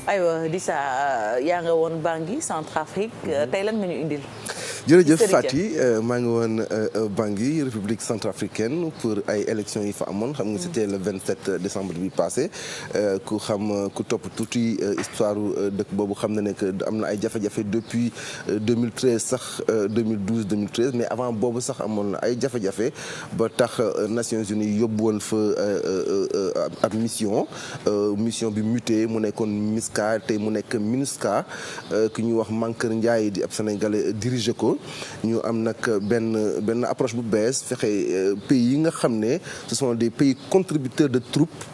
aywa Dissa yaa nga woon Bangui Centrafrique tey lan nga ñu indil. jërëjëf Fati maa ngi woon Bangui République centrafricaine pour ay élections yi fa amoon xam nga c'était le 27 décembre bi passé ku topp tuuti histoire dëkk boobu xam na ne que am na ay jafe-jafe depuis 2013 sax 2012 mais avant boobu sax amoon na ay jafe-jafe ba tax Nations Unies yóbbu woon fa ab mission bi muté mu nekkoon MISCA tey mu nekk MINUSCA ki ñuy wax Mankeur Ndiaye di ab Sénégalais dirigé ko. ñu am nag benn approche bu bees fexe pays yi nga xam ne ce sont des pays contributeurs de troupes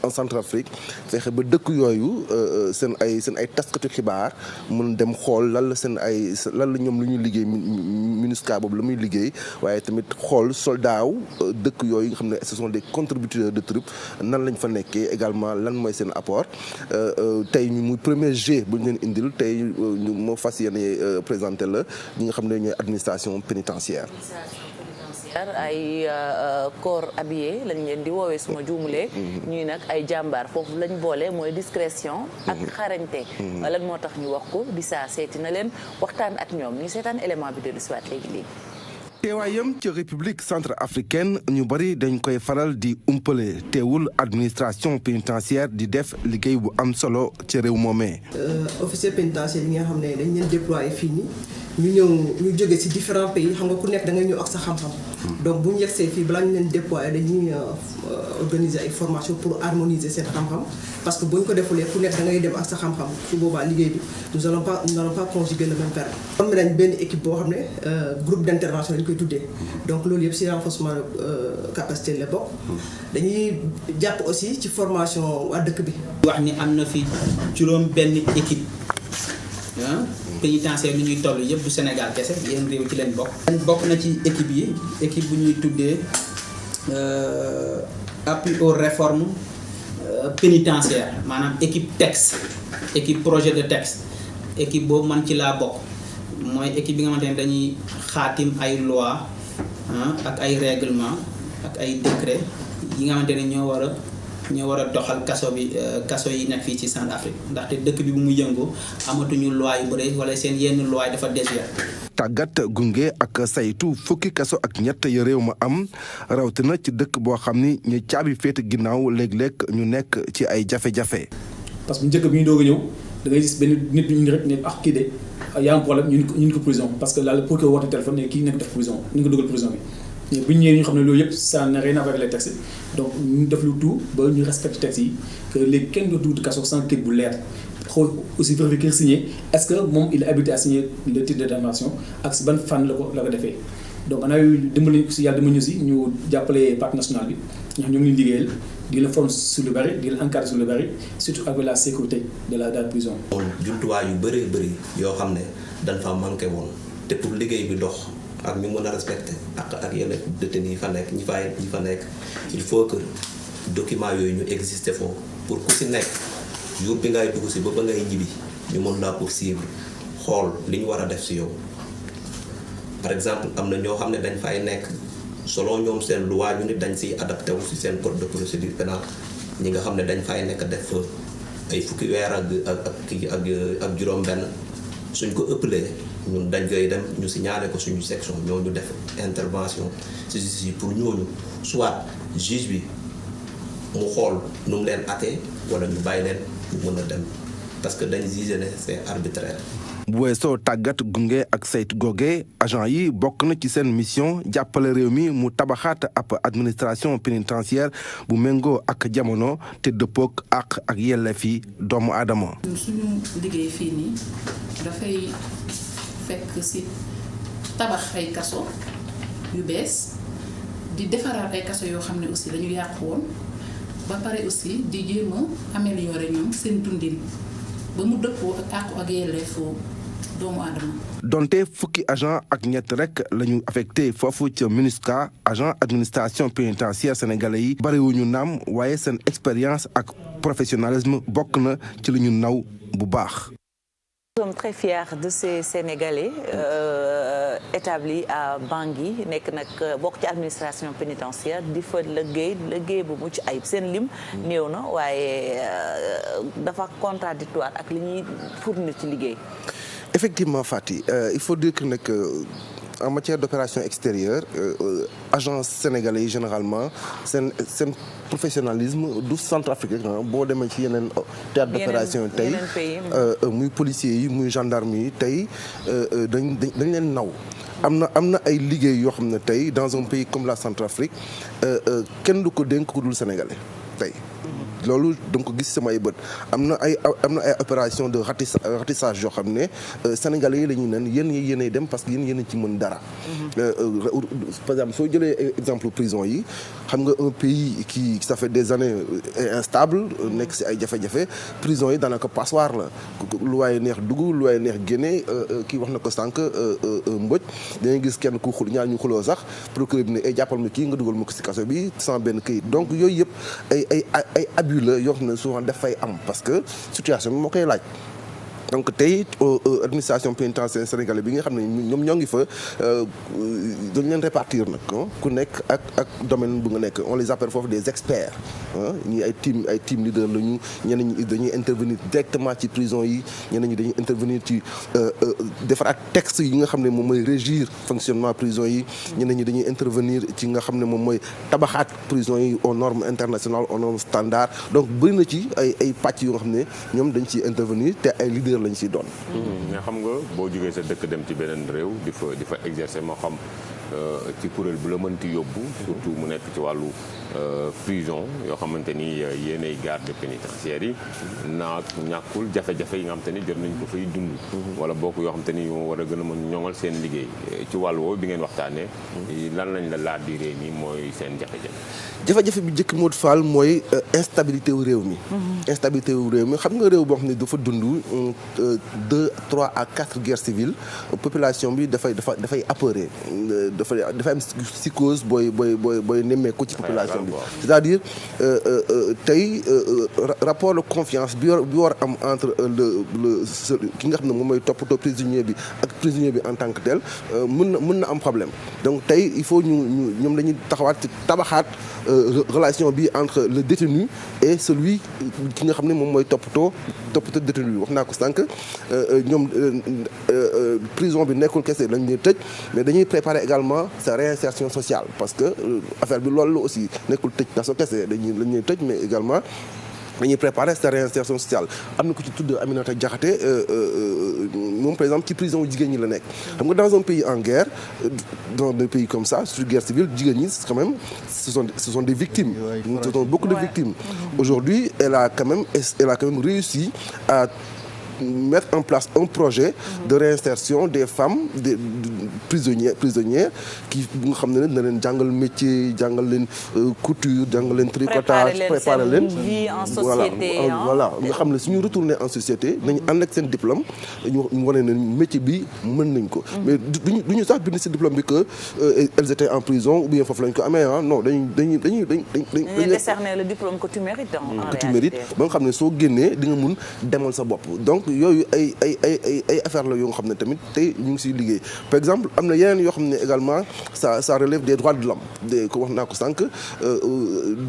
en Centrafrique fexe ba dëkk yooyu seen ay taskatu xibaar mun dem xool lan la ñoom lu ñuy liggéey MINUSCA boobu la muy liggéey waaye tamit xool soldaaw dëkk yooyu nga xam ne ce sont des contributeurs de troupes nan lañ fa nekkee également lan mooy seen apport tey ñu muy premier G bu ñu leen indil tey ñu moo fas yéene présenté la ñi nga xam ne ñooy administration pénitentiaire. ay corps habillé lañ leen di woowee suma juumulee ñuy nag ay jàmbaar foofu lañ boole mooy discrétion ak xarañte lan moo tax ñu wax ko di saa seeti na leen waxtaan ak ñoom ñu seetaan élément bi de l'histoire léegi teewaayam ci république centrafricaine ñu bari dañ koy faral di umpale teewul administration pénitentiaire di def liggéey bu am solo ci réew moomee. officier pénitentiaire yi nga xam ne dañ leen déployer fii nii ñu jóge ci différents pays xam nga ku nekk da ngay ñëw ak sa xam-xam. donc bu ñu yegsee fii balaa ñu leen déployer dañuy organiser ay formation pour harmoniser seen xam-xam parce que bu ñu ko defulee ku nekk da ngay dem ak sa xam-xam su boobaa liggéey bi nous n'allons pas conjuguer le même verbe. am nañ benn équipe boo xam ne groupe d'intervention lañ koy tuddee donc loolu yëpp ci renforcement capacité la bokk. dañuy jàpp aussi ci formation waa dëkk bi. wax ni am na fi juróom benn équipe pénitentiaire bi ñuy toll yëpp du Sénégal kese yeneen réew ci leen bokk. bokk na ci équipe bu ñuy tuddee appui aux réformes pénitentiaires maanaam équipe texte équipe projet de texte équipe boobu man ci laa bokk mooy équipe bi nga xamante ne dañuy xaatim ay loi ak ay règlement ak ay décret yi nga xamante ne ñoo war a doxal kaso yi nekk fii ci Centrafrique ndaxte dëkk bi bu mu yëngu amatuñu loi yu bëri wala seen yenn loi dafa désuet. tàggat gunge ak saytu fukki kaso ak ñett ya réew ma am rawatina ci dëkk boo xam ni ñu caabi féete ginnaaw léeg-léeg ñu nekk ci ay jafe-jafe. parce que njëkk bi ñu doog a ñëw da ngay gis benn nit ñu rek ne kii de y a un problème ñu ko prison parce que là pour que woote téléphone ne kii nekk def prison ñu ko dugal prison bi. mais bu ñu ñëwee ñu xam ne loolu yëpp ça n'a rien à voir avec les textes donc ñu def lu tout ba ñu respecte textes yi que léegi kenn dootu dugg kaso sans kayit bu leer xool aussi vérifier ki signé est-ce que moom il est habilité à signer le titre de détention ak si ban fan la ko defee donc ana dimbali si yàlla dimbali ñu si ñu jàppale parc national bi ñoo xam ñoo ngi liggéeyal di la forme sur le bari di la encadrer sur le bari surtout avec la sécurité de la prison. jumtuwaay yu bëri yoo xam ne dañ fa manqué woon te pour liggéey bi dox. ak ñu mën a respecter ak yenn détenus yi fa nekk ñi fa nekk il faut que document yooyu ñu exister foofu pour ku si nekk jour bi ngay dugg si ba ngay ñibbi ñu mën laa poursuivre xool li ñu war a def si yow. par exemple am na ñoo xam ne dañ fay nekk selon ñoom seen loi ñu nit dañ siy adapté wu si seen code de procédure pénale ñi nga xam ne dañ fay nekk def ay fukki weer ak juróom-benn suñ ko ëppalee. ñun dañ koy dem ñu signaler ko suñu section ñooñu def intervention si pour ñooñu soit juge bi mu xool nu mu leen atee wala ñu bàyyi leen ñu mën a dem parce que dañ juger ne c'est arbitraire. bu weesoo tàggat gunge ak saytu goge agent yi bokk na ci seen mission jàppale réew mi mu tabaxaat ab administration pénitentiaire bu méngoo ak jamono te dëppook ak yelleef yi doomu aadama. suñu liggéey fii nii dafay fekk ci tabax ay kaso yu bees di defaraat ay kaso yoo xam ne aussi dañu yàqu woon ba pare aussi di jéem a améliorer ñoom seen dundin ba mu dëppoo ak àqu ak yelleefu doomu aadama. donte fukki agent ak ñett rek la ñu affecté foofu ca MINUSCA agent administration pénitentiaire sénégalais yi bariwuñu naam waaye seen expérience ak professionnalisme bokk na ci lu ñu naw bu baax. Nous sommes très fiers de ces Sénégalais établis à Bangui nekk nag bokk ci administration pénitentiaire di fa liggéey bu mucc ayib seen lim néew na waaye dafa contradictoire ak li ñuy fournir ci liggéey. Effectivement Fati, il faut dire que nag en matière d'opération extérieure agence sénégalais yi généralement seen professionnalisme du Centrafrique boo demee ci yeneen théâtre d'opération tey muy policiers yi muy gendarmes yi tey dañ leen naw am na ay liggéey yoo xam ne tey dans un pays comme la Centrafrique kenn du ko dénk ku dul sénégalais tey loolu dama ko gis sama ay bët am na ay opération de ratissage yoo xam ne sénégalais yi la ñuy naan yéenay dem parce que yéen ci mën dara. par exemple soo jëlee exemple prison yi xam nga un pays qui ça fait des années est instable nekk ci ay jafe-jafe prison yi daanaka passoire la lu waaye neex dugg lu waaye neex génne kii wax na ko sànq mbëj dañuy gis kenn ku ñaar ñu xuloo sax procureur bi ne ay jàppal ma kii nga dugal ma ko ci kaso bi sans benn këyit donc yooyu yëpp ay abus la yoo xam ne souvent dafay am parce que situation bi moo koy laaj. donc tey administration pénitentiaire sénégalais bi nga xam ne ñoom ñoo ngi fa dañ leen répartir nag ku nekk ak domaine bu nga nekk on les appelle foofu des experts ñii ay team leader lañu ñeneen ñi dañuy intervenir directement ci prison yi ñeneen ñi dañuy intervenir ci defaraat texte yi nga xam ne moom mooy régir fonctionnement prison yi ñeneen ñi dañuy intervenir ci nga xam ne moom mooy tabaxaat prison yi aux normes internationales aux normes standards donc bëri na ci ay pàcc yoo nga xam ne ñoom dañ ciy intervenir te ay leader lañ ci doon. mais xam nga boo jógee sa dëkk dem ci beneen réew di fa exercer moo xam ci kuréel bu la mënti yóbbu. surtout mu nekk ci wàllu prison yoo xamante ni yéenay garde pénitentiaire yi ñàkkul jafe-jafe yi nga xamante ni jot nañ ko fay dund. wala bokk yoo xamante ni war a gën a mën ñoŋal seen liggéey ci wàllu woowu bi ngeen waxtaanee. lan lañ la laa diree nii mooy seen jafe-jafe. jafe-jafe bi njëkk Modou Fall mooy instabilité wu réew mi. instabilité wu réew mi xam nga réew boo xam ne dafa dund 2, 3 à 4 guerres civiles population bi dafay apeuré dafay am psychose booy nemmeeku ci population bi. c'est-à-dire tey rapport de confiance bi war am entre ki nga xam ne moom mooy toppatoo prisonnier bi ak prisonnier bi en tant que tel mën na am problème donc tey il faut ñoom dañuy taxawaat ci tabaxaat relation bi entre le détenu et celui ki nga xam ne moom mooy toppatoo détenu bi wax naa ko sànq ñoom prison bi nekkul kese lañ ñuy tëj mais dañuy préparer également sa réinsertion sociale parce que affaire bi loolu la aussi nekkul tëj kaso kese lañ ñuy tëj mais également dañuy préparer sa réinsertion sociale am na ko ci tudd Aminata Diakhaté moom par exemple ci prison jigéen ñi la nekk xam nga dans un pays en guerre dans un pays comme ça sur guerre civile jigéen ñi quand même ce sont des victimes ce sont beaucoup de victimes aujourd'hui elle a quand même réussi à mettre en place un projet de réinsertion des femmes des prisonnières qui nga xam ne na leen jàngal métier jàngal leen couture jàngal leen tricotage préparer leen voilà nga xam ne suñu retourner en société nañu ànd ak seen diplôme ñu wane ne métier bi mën nañ ko mais duñu sax bind ci diplôme bi que elles étaient en prison ou bien foofu lañ ko amee non dañuy décerner le diplôme que tu mérites que tu mérites ba nga xam ne soo génnee di nga mun demal sa bopp donc yooyu ay affaire la yoo nga xam ne tamit tey ñu ngi siy liggéey par exemple am na yeneen yoo xam ne également ça relève des droits de l'homme ko wax naa ko sànq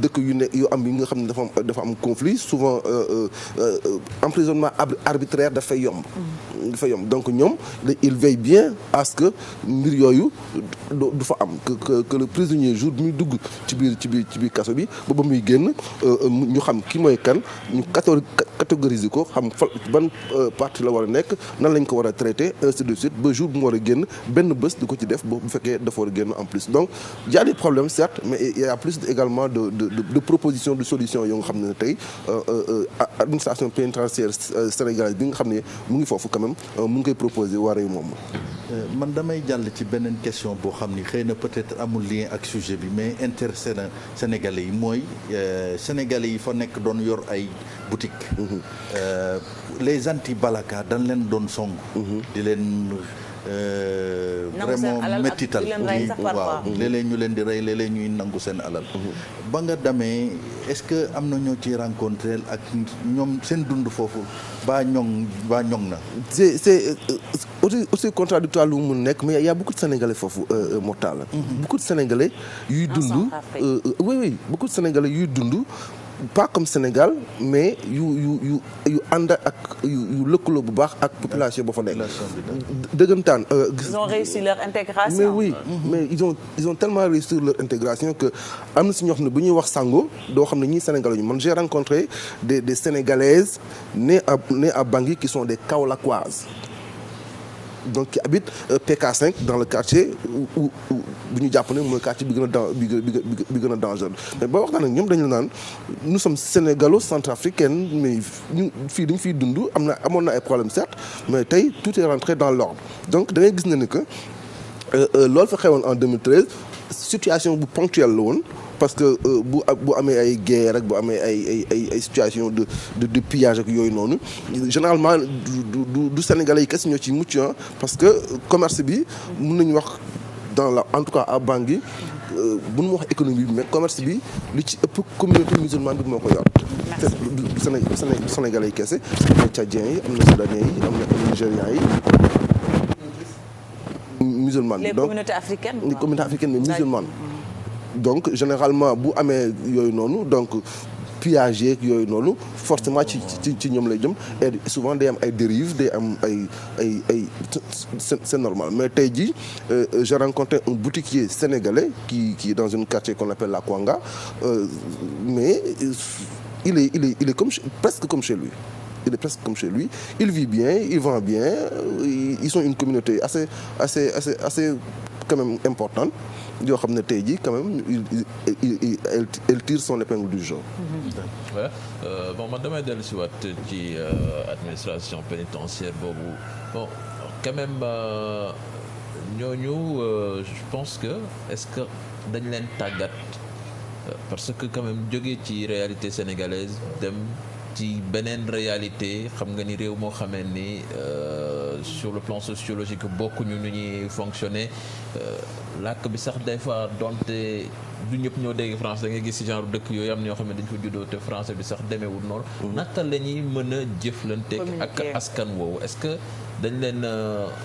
dëkk yu am yi nga xam ne dafa am conflit souvent emprisonnement arbitraire dafay yomb donc ñoom il veille bien à ce que mbir yooyu du fa am que le prisonnier jour bi muy dugg ci biir kaso bi ba muy génn ñu xam ki mooy kan ñu catégoriser ko xam ban partie la war a nekk nan lañ ko war a traiter ainsi de suite ba jour bu mu war a génn benn bés di ko ci def bu fekkee dafa war a génn en plus donc il y a des problèmes certes mais il y a plus également de propositions de solutions yoo nga xam ne tey administration pénitentiaire sénégalaise bi nga xam ne mu ngi foofu quand même mu ngi koy proposer waree moom. man damay jàll ci beneen question boo xam ni xëy na peut-être amul lien ak sujet bi mais intéressé na Sénégalais yi mooy Sénégalais yi fa nekk doon yor ay boutiques. Les anti-balaka dañ leen doon song. di leen vraiment méttital waaw léeg-léeg ñu leen di rey léeg-léeg ñuy nangu seen alal. ba nga demee est-ce que am na ñoo ci rencontré ak ñoom seen dund foofu baa ñoŋ na. c'est aussi contradictoire lu mu nekk mais il y a beaucoup de Sénégalais foofu Mortalla. Beaucoup de Sénégalais yuy dund. oui beaucoup de Sénégalais yuy dund. pas comme Sénégal mais yu ànd ak yu lëkkaloo bu baax ak population ba fa nekk. dëggantaan. Ils ont réussi leur intégration. mais oui mais ils ont tellement réussi leur intégration que am na si ñoo xam ne bu ñuy wax sango doo xam ne ñii Sénégalais ñu man j'ai rencontré des Sénégalaises nées à Bangui qui sont des Kaolackoises. donc qui habitent PK5 dans le quartier où bu ñu jàpp ne mooy quartier bi gën a dangereux mais boo waxtaan ak ñoom dañu naan nous sommes sénégalo-centrafricains mais ñu fii dañu fiy dund amoon na ay problèmes certes mais tey tout est rentré dans l'ordre donc da ngay gis ne que loolu fa xewoon en 2013 situation bu ponctuelle la woon parce que bu amee ay guerre ak bu amee ay situation de pillage ak yooyu noonu généralement du Sénégalais yi kese ñoo ci mucc parce que commerce bi mën nañu wax en tout cas à Bangui bu nu wax économie bi mais commerce bi li ci ëpp communauté musulmane bi moo ko yor. te Sénégalais yi kese am na Tchadiens yi am na Soudanais yi am na Nigérians yi. musulmane les communautés africaines. les communautés africaines mais musulmanes. donc généralement bu amee yooyu noonu donc pillage yeeg yooyu noonu forcément ci ñoom lay jëm et souvent day am ay dérives day am ay c'est normal mais tey jii j'ai rencontré un boutiquier sénégalais qui est dans un quartier qu'on appelle la Kwanga mais il est presque comme chez lui. Il est presque comme chez lui. Il vit bien, il vend bien. Ils sont une communauté assez quand même importante. yoo xam ne tey jii quand même elle tire son épingle du jeu. Ouais. Bon man damay dellu si waat ci administration pénitentiaire boobu bon quand même ñooñu je pense que est-ce que dañ leen tàggat parce que quand même jógee ci réalité sénégalaise dem ci beneen réalité xam nga ni réew moo xamee ni sur le plan sociologique bokkuñu nu ñuy fonctionner làkk bi sax des fois donte du ñëpp ñoo dégg français da ngay gis ci genre dëkk yooyu am ñoo xam ne dañ fa juddoo te français bi sax demeewul noonu. naka la ñuy mën a jëflante ak askan woowu est-ce que dañ leen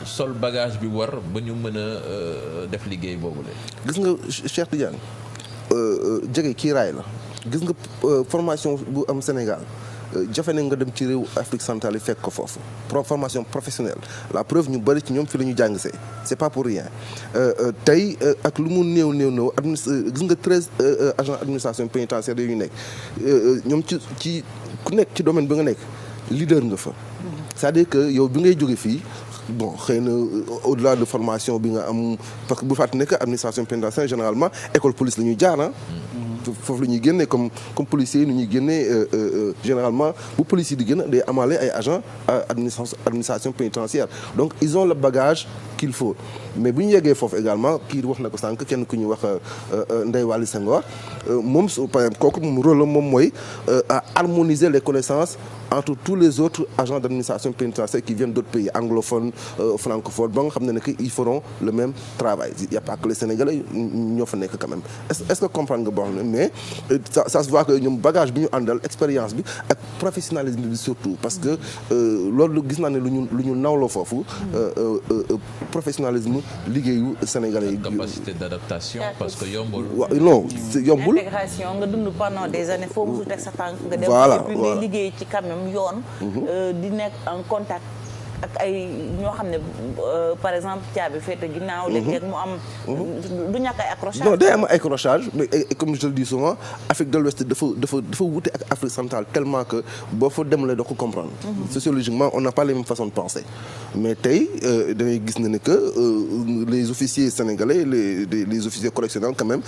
sol bagage bi war ba ñu mën a def liggéey boobu la. gis nga Cheikh Tidiane jege kiiraay la gis nga formation bu am Sénégal. jafe na nga dem ci réew Afrique centrale yi fekk ko foofu formation professionnelle la preuve ñu bari ci ñoom fi la ñu jàngsee c'est pas pour rien tey ak lu mu néew gis nga 13 agents administration pénitentiaire yu ñu nekk ñoom ci ku nekk ci domaine bi nga nekk leader nga fa c'est-à-dire que yow bi ngay jóge fii bon xëy na au-delà de formation bi nga am parce que bu fàttali ne que administration pénitentiaire généralement école police la ñuy jaar foofu la ñuy génnee comme policiers yi nu ñuy génnee généralement bu policier di génn day amaale ay agents administration pénitentiaire donc ils ont le bagage qu'il faut mais bu ñu yeggee foofu également kii wax na ko sànq kenn ku ñuy wax Ndeye Waly Senghor moom par exemple kooku moom rôle la moom mooy harmoniser les connaissances entre tous les autres agents d'administration pénitentiaire qui viennent d'autres pays anglophones francophones ba nga xam ne que ils feront le même travail il y a pas que les Sénégalais ñoo fa nekk quand même est-ce que comprendre nga boo xam ne mais ça se voit que ñoom bagage bi ñu àndal expérience bi ak professionnalisme bi surtout parce que loolu gis naa ne lu ñu nawloo foofu professionnalisme liggéeyu Sénégalais yi. capacité d'adaptation parce que yombul. waaw non yombul. intégration nga dund pendant des années foo musul teg sa tànk nga dem. voilà et puis ngay liggéey ci quand même yoon. di nekk en contact ak ay ñoo xam ne par exemple caabi féete ginnaaw. léeg-léeg mu am. du ñàkk ay accrochage. non day am ay accrochage mais comme je le dis souvent Afrique de l'Ouest dafa wute ak Afrique centrale tellement que boo fa demalee doo ko comprendre. sociologiquement on n'a pas les mêmes façons de penser mais tey da ngay gis ne que les officiers sénégalais les officiers correctionnels quand même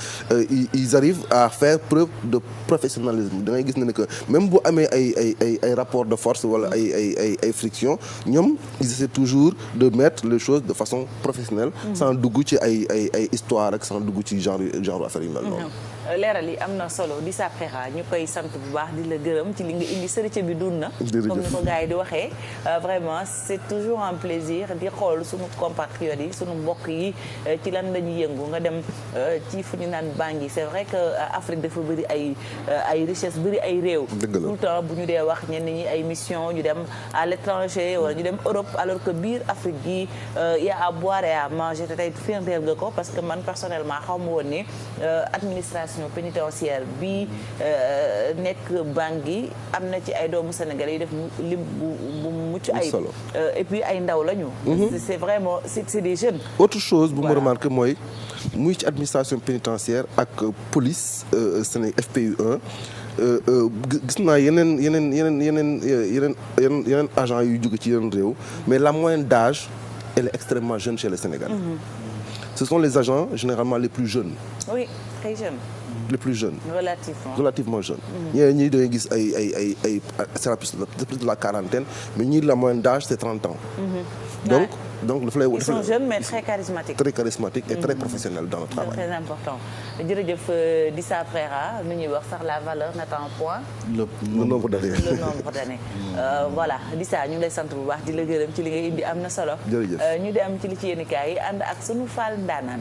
ils arrivent à faire preuve de professionnalisme da ngay gis ne que même bu amee ay rapport de force wala ay friction ñoom. Ils essaient toujours de mettre les choses de façon professionnelle. sans dugg ci ay histoire ak sans dugg ci genre affaire yu mel noonu. leeral yi am na solo di sa préra ñu koy sant bu baax di la gërëm ci li nga indi sërëcë bi dund na. comme ni ko gars yi di waxee vraiment c'est toujours un plaisir di xool suñu compatriotes yi suñu mbokk yi ci lan la ñuy yëngu nga dem ci fu ñu naan Bangui c'est vrai que Afrique dafa bëri ay richesse bëri ay réew. tout le temps bu ñu dee wax ñenn ñi ay mission ñu dem à l'étranger wala ñu dem Europe alors que biir Afrique gi y a à boire et à manger te tey firndeel nga ko parce que man personnellement xaw ma woon ni administration administration pénitentiaire bi nekk Bangui am na ci ay doomu sénégalais yi def lim bu mucc ayib et puis ay ndaw lañu. c'est vraiment c'est des jeunes. autre chose bu ma remarqué mooy muy ci administration pénitentiaire ak police Sénégal FPU 1 gis naa yeneen agents yu jóge ci yeneen réew mais la moyenne d'âge elle est extrêmement jeune chez les Sénégalais. Ce sont les agents généralement les plus jeunes. Oui, très jeunes. Les plus jeunes. Relativement jeunes. ñii da ngay gis ay c'est plus de la quarantaine mais ñii la moyenne d'âge c'est 30 ans. Donc dafa lay ils sont jeunes mais très charismatiques. Très charismatiques et très professionnels dans le travail. C'est très important. jërëjëf Dissa Préra nu ñuy wax sax la valeur n'attend point. le nombre d'années. Le nombre d'années. Voilà Dissa ñu ngi lay sant bu baax di la gërëm ci li nga indi am na solo. jërëjëf ñu dem ci li ci yéen kaay yi ànd ak sunu Fall Ndaanaan.